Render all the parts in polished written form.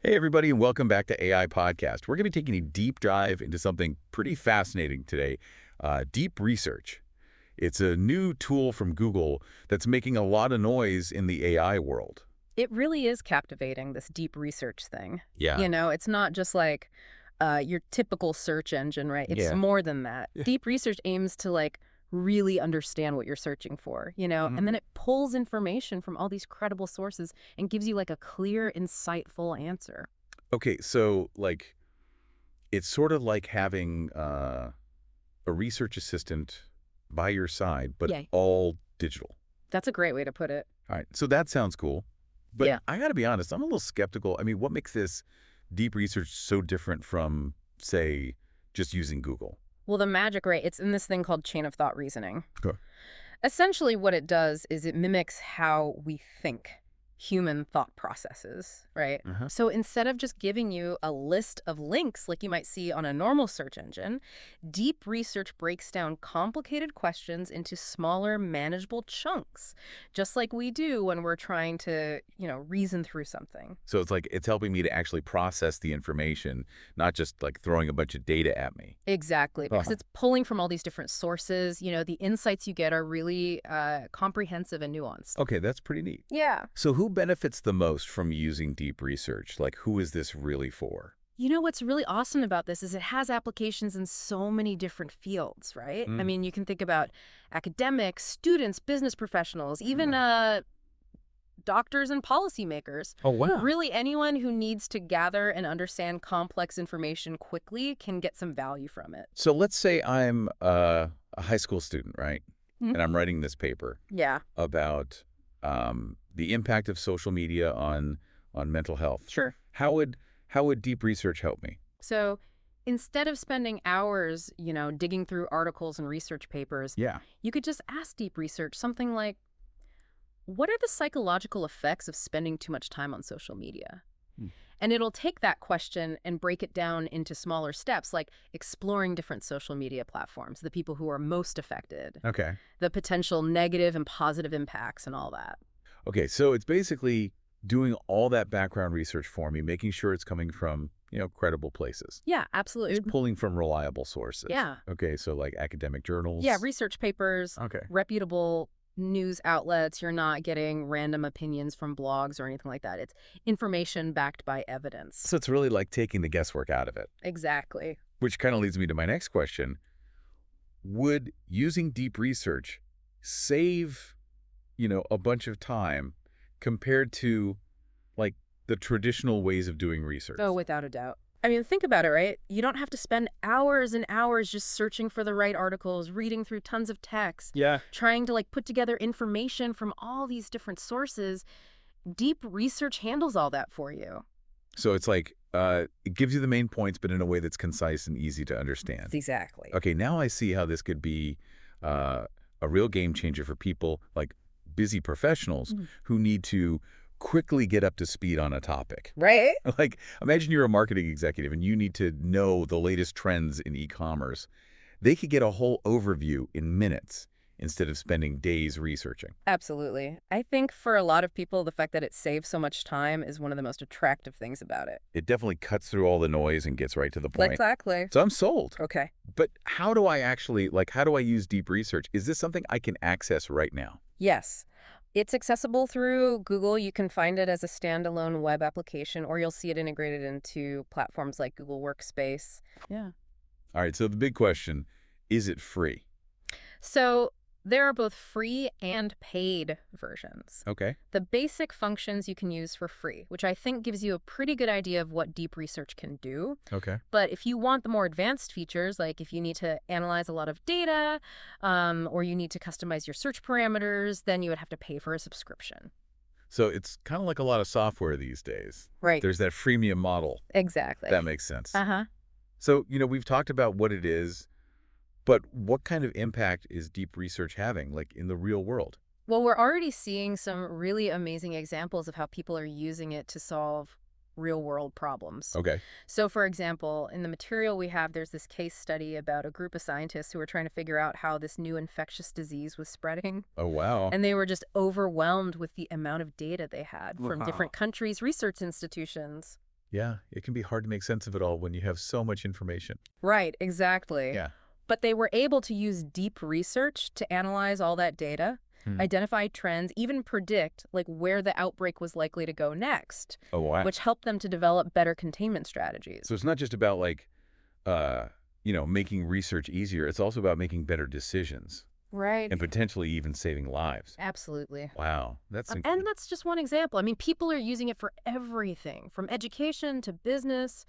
Hey, everybody, and welcome back to AI Podcast. We're going to be taking a deep dive into something pretty fascinating today, deep research. It's a new tool from Google that's making a lot of noise in the AI world. It really is captivating, this deep research thing. Yeah. It's not just like your typical search engine, right? It's Yeah. more than that. Yeah. Deep research aims to really understand what you're searching for, Mhm. and then it pulls information from all these credible sources and gives you like a clear, insightful answer. Okay, so it's sort of like having a research assistant by your side, but Yay. all digital. That's a great way to put it. All right, so that sounds cool. But Yeah. I got to be honest, I'm a little skeptical. I mean, what makes this deep research so different from, say, just using Google? Well, the magic, right? It's in this thing called chain of thought reasoning. Okay. Essentially, what it does is it mimics how we think, human thought processes, right? Uh-huh. So instead of just giving you a list of links like you might see on a normal search engine, deep research breaks down complicated questions into smaller, manageable chunks, just like we do when we're trying to, reason through something. So it's like it's helping me to actually process the information, not just like throwing a bunch of data at me. Exactly, because Uh-huh. it's pulling from all these different sources. The insights you get are really comprehensive and nuanced. Okay, that's pretty neat. Yeah. So who benefits the most from using deep research? Like, who is this really for? What's really awesome about this is it has applications in so many different fields, right? I Mm. mean, you can think about academics, students, business professionals, even doctors and policymakers. Oh, wow. Really, anyone who needs to gather and understand complex information quickly can get some value from it. So let's say I'm a high school student, right? Mhm. And I'm writing this paper Yeah, about the impact of social media on mental health. sure. How would deep research help me? So instead of spending hours, digging through articles and research papers, Yeah. you could just ask deep research something like, what are the psychological effects of spending too much time on social media? Hmm. And it'll take that question and break it down into smaller steps, like exploring different social media platforms, the people who are most affected, Okay. the potential negative and positive impacts and all that. Okay, so it's basically doing all that background research for me, making sure it's coming from, credible places. Yeah, It's absolutely. pulling from reliable sources. Yeah. Okay, so like academic journals. Yeah, research papers, Okay. reputable news outlets. You're not getting random opinions from blogs or anything like that. It's information backed by evidence. So it's really like taking the guesswork out of it, Exactly. which kind of leads me to my next question. Would using deep research save, a bunch of time compared to like the traditional ways of doing research? Oh, without a doubt. I mean, think about it, right? You don't have to spend hours and hours just searching for the right articles, reading through tons of text, Yeah. trying to put together information from all these different sources. Deep research handles all that for you. So it's like it gives you the main points, but in a way that's concise and easy to understand. Exactly. Okay, now I see how this could be uh, a real game changer for people like busy professionals Mhm. who need to quickly get up to speed on a topic. Right? Like, imagine you're a marketing executive and you need to know the latest trends in e-commerce. They could get a whole overview in minutes instead of spending days researching. Absolutely. I think for a lot of people, the fact that it saves so much time is one of the most attractive things about it. It definitely cuts through all the noise and gets right to the point. Exactly. So I'm sold. Okay. But how do I actually, how do I use deep research? Is this something I can access right now? Yes. It's accessible through Google. You can find it as a standalone web application, or you'll see it integrated into platforms like Google Workspace. Yeah. All right, so the big question, is it free? So there are both free and paid versions. Okay. The basic functions you can use for free, which I think gives you a pretty good idea of what deep research can do. Okay. But if you want the more advanced features, like if you need to analyze a lot of data, or you need to customize your search parameters, then you would have to pay for a subscription. So it's kind of like a lot of software these days. Right. There's that freemium model. Exactly. That makes sense. Uh-huh. So, we've talked about what it is, but what kind of impact is deep research having, like in the real world? Well, we're already seeing some really amazing examples of how people are using it to solve real-world problems. Okay. So, for example, in the material we have, there's this case study about a group of scientists who were trying to figure out how this new infectious disease was spreading. Oh, wow. And they were just overwhelmed with the amount of data they had from Wow. different countries' research institutions. Yeah, it can be hard to make sense of it all when you have so much information. Right, exactly. Yeah. But they were able to use deep research to analyze all that data, Hmm. identify trends, even predict like where the outbreak was likely to go next, Oh, wow. which helped them to develop better containment So strategies. it's not just about like, uh, making research easier. It's also about making better decisions Right. and potentially even saving lives. Absolutely. Wow, that's And that's just one example. I mean, people are using it for everything, from education to business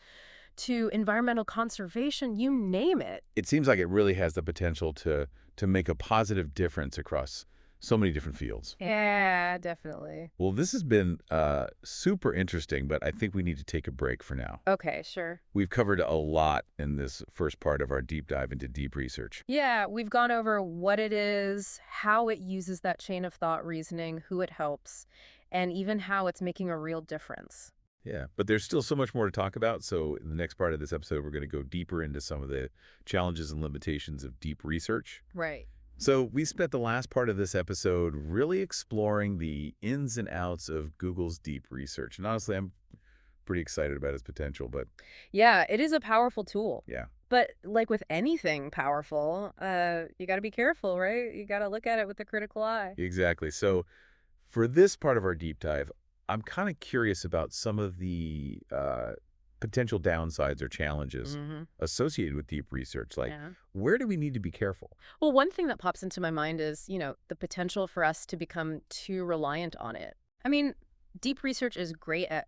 to environmental conservation, you name it. it seems like it really has the potential to make a positive difference across so many different fields. Yeah, definitely. Well, this has been super interesting, but I think we need to take a break for now. Okay, sure. We've covered a lot in this first part of our deep dive into deep research. Yeah, we've gone over what it is, how it uses that chain of thought reasoning, who it helps, and even how it's making a real difference. Yeah, but there's still so much more to talk about. So in the next part of this episode, we're going to go deeper into some of the challenges and limitations of deep research. Right. So we spent the last part of this episode really exploring the ins and outs of Google's deep research. And honestly, I'm pretty excited about its potential, but Yeah, it is a powerful tool. yeah, But like with anything powerful, you got to be careful, right? You got to look at it with a critical eye. exactly. So for this part of our deep dive, I'm kind of curious about some of the potential downsides or challenges Mm-hmm. associated with deep research. Like, Yeah. where do we need to be careful? Well, one thing that pops into my mind is, the potential for us to become too reliant on it. I mean, deep research is great at,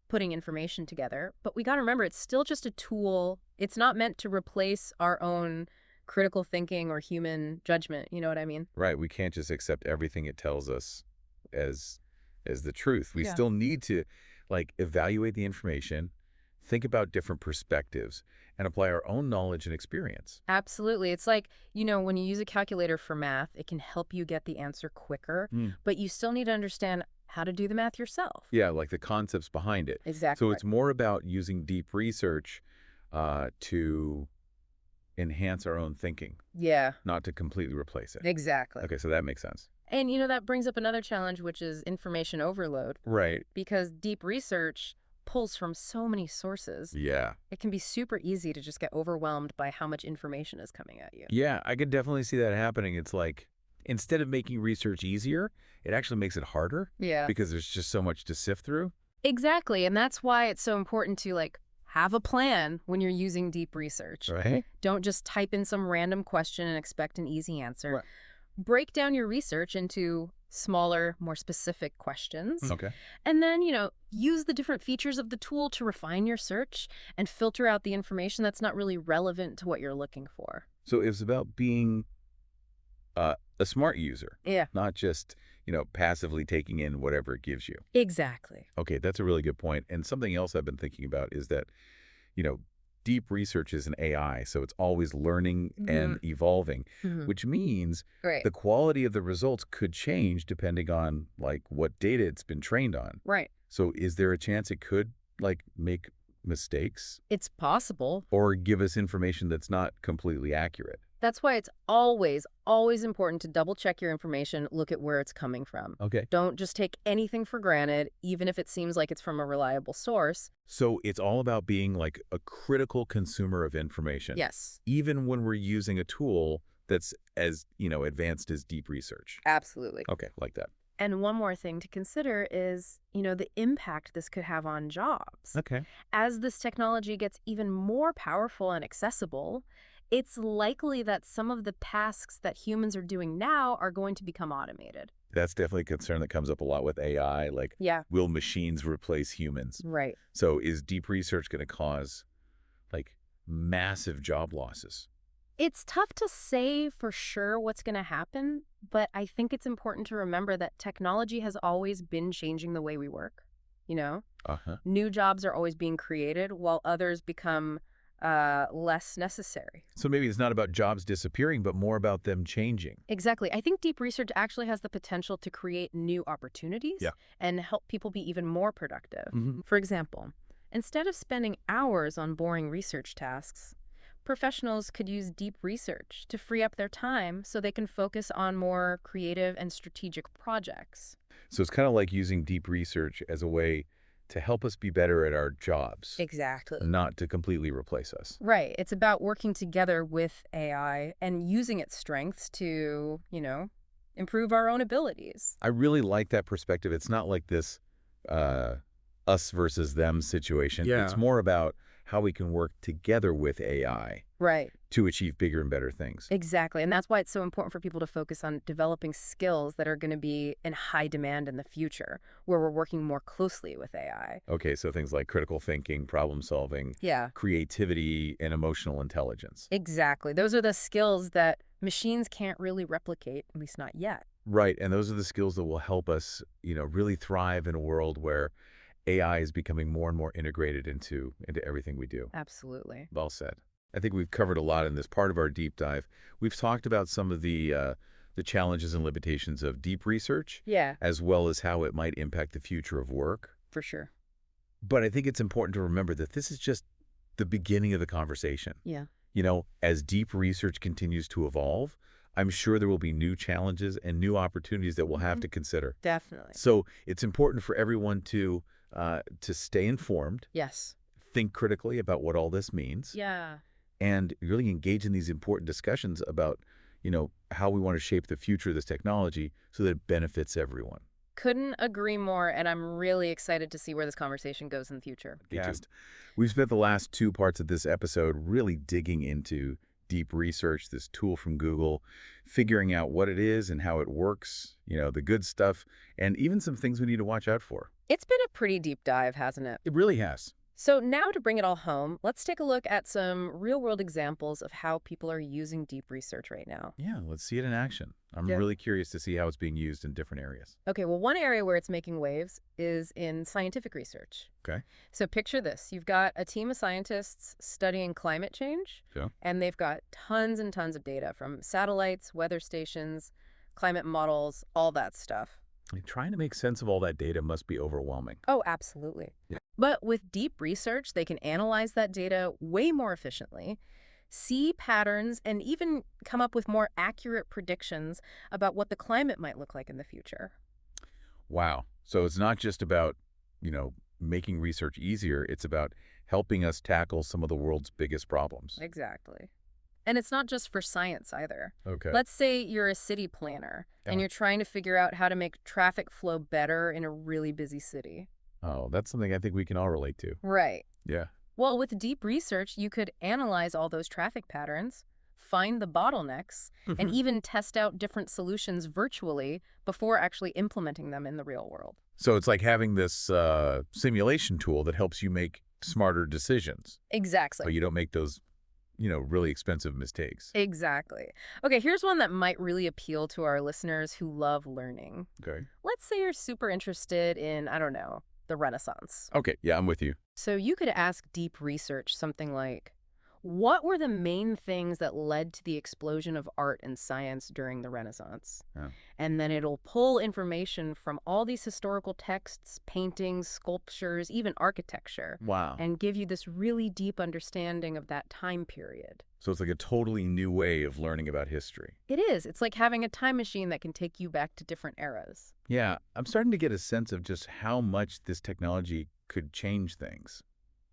putting information together, but we got to remember it's still just a tool. It's not meant to replace our own critical thinking or human judgment. You know what I mean? Right, we can't just accept everything it tells us as as the truth. We Yeah. still need to like evaluate the information, think about different perspectives, and apply our own knowledge and experience. Absolutely. It's like, when you use a calculator for math, it can help you get the answer quicker, Mm. but you still need to understand how to do the math yourself. Yeah, like the concepts behind it. So Exactly. it's more about using deep research to enhance our own thinking, Yeah, not to completely replace it. exactly. Okay, so that makes sense. And, that brings up another challenge, which is information overload, Right. because deep research pulls from so many sources. Yeah. It can be super easy to just get overwhelmed by how much information is coming at you. Yeah, I could definitely see that happening. It's like instead of making research easier, it actually makes it harder Yeah. because there's just so much to sift through. Exactly. And that's why it's so important to, have a plan when you're using deep research. Right? Don't just type in some random question and expect an easy answer. Right. Break down your research into smaller, more specific questions. Okay. And then, use the different features of the tool to refine your search and filter out the information that's not really relevant to what you're looking for. So it's about being a smart user, Yeah, not just, passively taking in whatever it gives you. exactly. Okay, that's a really good point. And something else I've been thinking about is that, you know, deep research is an AI, so it's always learning and evolving, Mhm. which means Right. the quality of the results could change depending on like what data it's been trained on. Right. So is there a chance it could like make mistakes It's possible. or give us information that's not completely accurate? That's why it's always, always important to double check your information, look at where it's coming from. Okay. Don't just take anything for granted, even if it seems like it's from a reliable source. So it's all about being like a critical consumer of information. Yes, Even when we're using a tool that's as, advanced as deep research. absolutely. Okay, like that. And one more thing to consider is, the impact this could have on jobs. Okay. As this technology gets even more powerful and accessible, it's likely that some of the tasks that humans are doing now are going to become automated. That's definitely a concern that comes up a lot with AI. Like, Yeah, will machines replace humans? right. So is deep research going to cause like massive job losses? It's tough to say for sure what's going to happen, but I think it's important to remember that technology has always been changing the way we work. Uh-huh. New jobs are always being created while others become less necessary. So maybe it's not about jobs disappearing, but more about them changing. Exactly. I think deep research actually has the potential to create new opportunities Yeah. and help people be even more productive. Mhm. For example, instead of spending hours on boring research tasks, professionals could use deep research to free up their time so they can focus on more creative and strategic projects. So it's kind of like using deep research as a way to help us be better at our jobs, Exactly. not to completely replace us. Right. It's about working together with AI and using its strengths to, improve our own abilities. I really like that perspective. It's not like this uh, us versus them situation. It's Yeah. more about how we can work together with AI Right. to achieve bigger and better things. Exactly. And that's why it's so important for people to focus on developing skills that are going to be in high demand in the future, where we're working more closely with AI. Okay, so things like critical thinking, problem solving, Yeah, creativity, and emotional intelligence. exactly. Those are the skills that machines can't really replicate, at least not yet. Right, and those are the skills that will help us, really thrive in a world where AI is becoming more and more integrated into everything we do. Absolutely. Well said. I think we've covered a lot in this part of our deep dive. We've talked about some of the challenges and limitations of deep research, Yeah, as well as how it might impact the future of work. for sure. But I think it's important to remember that this is just the beginning of the conversation. Yeah. As deep research continues to evolve, I'm sure there will be new challenges and new opportunities that we'll have to consider. Definitely. So it's important for everyone to stay informed, Yes. think critically about what all this means, Yeah. and really engage in these important discussions about, how we want to shape the future of this technology so that it benefits everyone. Couldn't agree more, and I'm really excited to see where this conversation goes in the future. Me too. We've spent the last two parts of this episode really digging into deep research, this tool from Google, figuring out what it is and how it works, the good stuff, and even some things we need to watch out for. It's been a pretty deep dive, hasn't it? It really has. So now to bring it all home, let's take a look at some real-world examples of how people are using deep research right now. Yeah, let's see it in action. I'm Yeah. really curious to see how it's being used in different areas. Okay, well, one area where it's making waves is in scientific research. Okay. So picture this. You've got a team of scientists studying climate change, Yeah. and they've got tons and tons of data from satellites, weather stations, climate models, all that stuff. Trying to make sense of all that data must be overwhelming. Oh, absolutely. Yeah. But with deep research, they can analyze that data way more efficiently, see patterns, and even come up with more accurate predictions about what the climate might look like in the future. Wow. So it's not just about, making research easier. It's about helping us tackle some of the world's biggest problems. Exactly. And it's not just for science either. Okay. Let's say you're a city planner and Yeah. you're trying to figure out how to make traffic flow better in a really busy city. Oh, that's something I think we can all relate to. Right. Yeah. Well, with deep research, you could analyze all those traffic patterns, find the bottlenecks, and even test out different solutions virtually before actually implementing them in the real world. So it's like having this simulation tool that helps you make smarter decisions, but Exactly. you don't make those, really expensive mistakes. Exactly. Okay, here's one that might really appeal to our listeners who love learning. Okay. Let's say you're super interested in, I don't know, the Renaissance. Okay. Yeah, I'm with you. So you could ask deep research something like, what were the main things that led to the explosion of art and science during the Renaissance? Yeah. And then it'll pull information from all these historical texts, paintings, sculptures, even architecture, Wow. and give you this really deep understanding of that time period. So it's like a totally new way of learning about history. It is. It's like having a time machine that can take you back to different eras. Yeah, I'm starting to get a sense of just how much this technology could change things.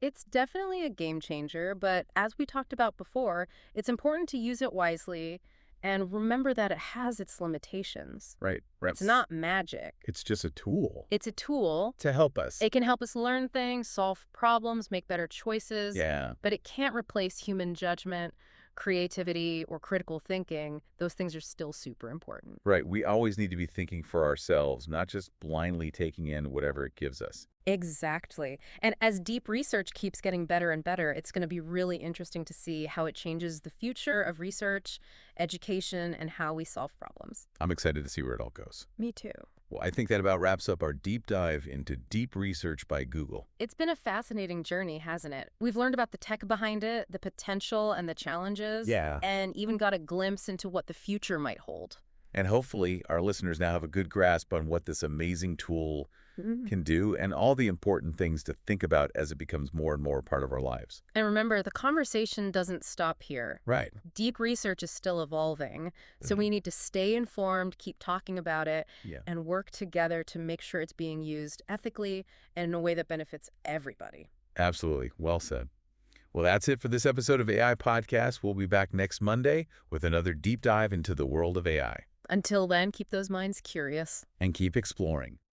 It's definitely a game changer, but as we talked about before, it's important to use it wisely and remember that it has its limitations. Right. It's not magic. It's just a tool It's a tool. to help us. It can help us learn things, solve problems, make better choices, Yeah. but it can't replace human judgment, creativity, or critical thinking. Those things are still super important. Right. We always need to be thinking for ourselves, not just blindly taking in whatever it gives us. Exactly. And as deep research keeps getting better and better, it's going to be really interesting to see how it changes the future of research, education, and how we solve problems. I'm excited to see where it all goes. Me too. Well, I think that about wraps up our deep dive into deep research by Google. It's been a fascinating journey, hasn't it? We've learned about the tech behind it, the potential and the challenges, Yeah. and even got a glimpse into what the future might hold. And hopefully our listeners now have a good grasp on what this amazing tool can do and all the important things to think about as it becomes more and more a part of our lives. And remember, the conversation doesn't stop here. Right. Deep research is still evolving, so we need to stay informed, keep talking about it, Yeah. and work together to make sure it's being used ethically and in a way that benefits everybody. Absolutely. Well said. Well, that's it for this episode of AI Podcast. We'll be back next Monday with another deep dive into the world of AI. Until then, keep those minds curious. And keep exploring.